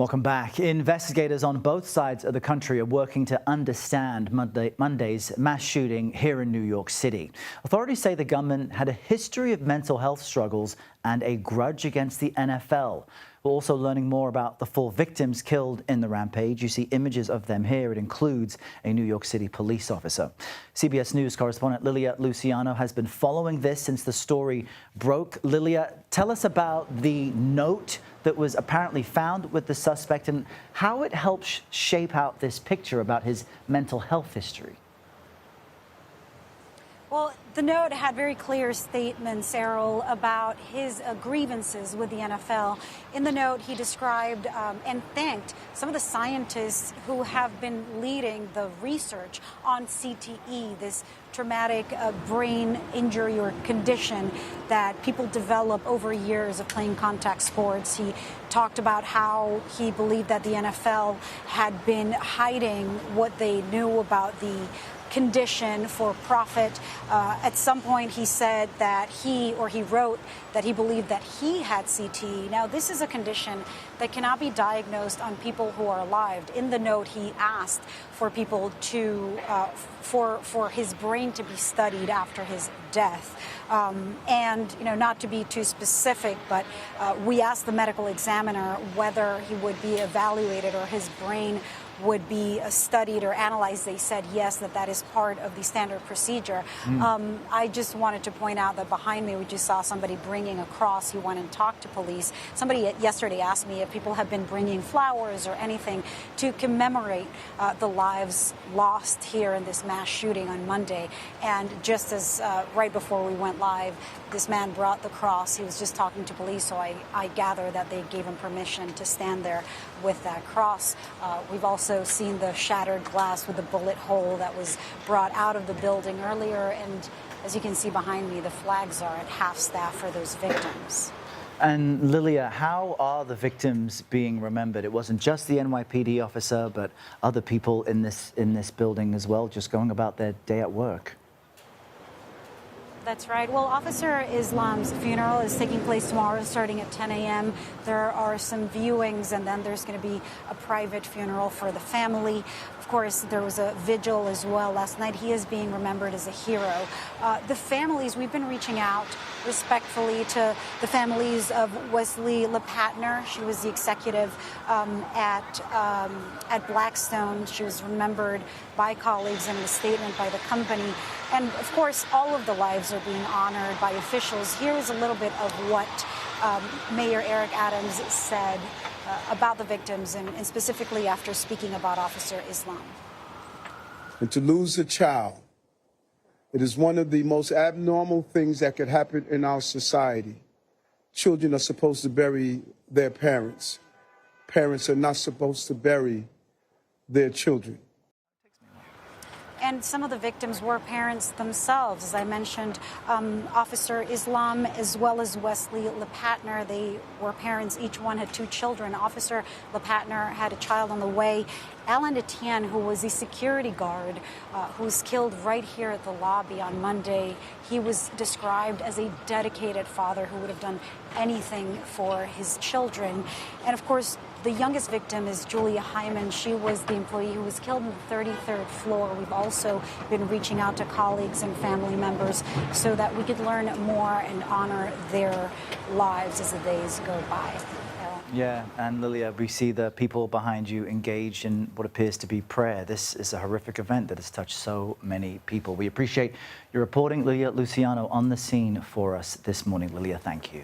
Welcome back. Investigators on both sides of the country are working to understand Monday's mass shooting here in New York City. Authorities say the gunman had a history of mental health struggles and a grudge against the NFL. We're also learning more about the 4 victims killed in the rampage. You see images of them here. It includes a New York City police officer. CBS News correspondent Lilia Luciano has been following this since the story broke. Lilia, tell us about the note that was apparently found with the suspect and how it helps shape out this picture about his mental health history. Well, the note had very clear statements, Errol, about his grievances with the NFL. In the note, he described and thanked some of the scientists who have been leading the research on CTE, this traumatic brain injury or condition that people develop over years of playing contact sports. He talked about how he believed that the NFL had been hiding what they knew about the condition for profit. At some point, he said that he wrote that he believed that he had CTE. Now, this is a condition that cannot be diagnosed on people who are alive. In the note, he asked for people to, for his brain to be studied after his death. And, not to be too specific, but we asked the medical examiner whether he would be evaluated or his brain would be studied or analyzed. They said yes, that is part of the standard procedure. I just wanted to point out that behind me we just saw somebody bringing a cross. He went and talked to police. Somebody yesterday asked me if people have been bringing flowers or anything to commemorate the lives lost here in this mass shooting on Monday. And just as right before we went live, this man brought the cross. He was just talking to police, so I gather that they gave him permission to stand there with that cross. We've also seen the shattered glass with the bullet hole that was brought out of the building earlier. And as you can see behind me, the flags are at half-staff for those victims. And Lilia, how are the victims being remembered? It wasn't just the NYPD officer, but other people in this building as well, just going about their day at work. That's right. Well, Officer Islam's funeral is taking place tomorrow starting at 10 a.m. There are some viewings, and then there's going to be a private funeral for the family. Of course, there was a vigil as well last night. He is being remembered as a hero. The families, we've been reaching out respectfully to the families of Wesley LePatner. She was the executive at Blackstone. She was remembered by colleagues and in a statement by the company. And of course, all of the lives are being honored by officials. Here is a little bit of what Mayor Eric Adams said about the victims, and specifically after speaking about Officer Islam. And to lose a child, it is one of the most abnormal things that could happen in our society. Children are supposed to bury their parents. Parents are not supposed to bury their children. And some of the victims were parents themselves. As I mentioned, Officer Islam as well as Wesley LePatner, they were parents. Each one had 2 children. Officer LePatner had a child on the way. Alan Etienne, who was the security guard who was killed right here at the lobby on Monday, he was described as a dedicated father who would have done anything for his children. And of course, the youngest victim is Julia Hyman. She was the employee who was killed on the 33rd floor. We've also been reaching out to colleagues and family members so that we could learn more and honor their lives as the days go by. Yeah, and Lilia, we see the people behind you engaged in what appears to be prayer. This is a horrific event that has touched so many people. We appreciate your reporting, Lilia Luciano, on the scene for us this morning. Lilia, thank you.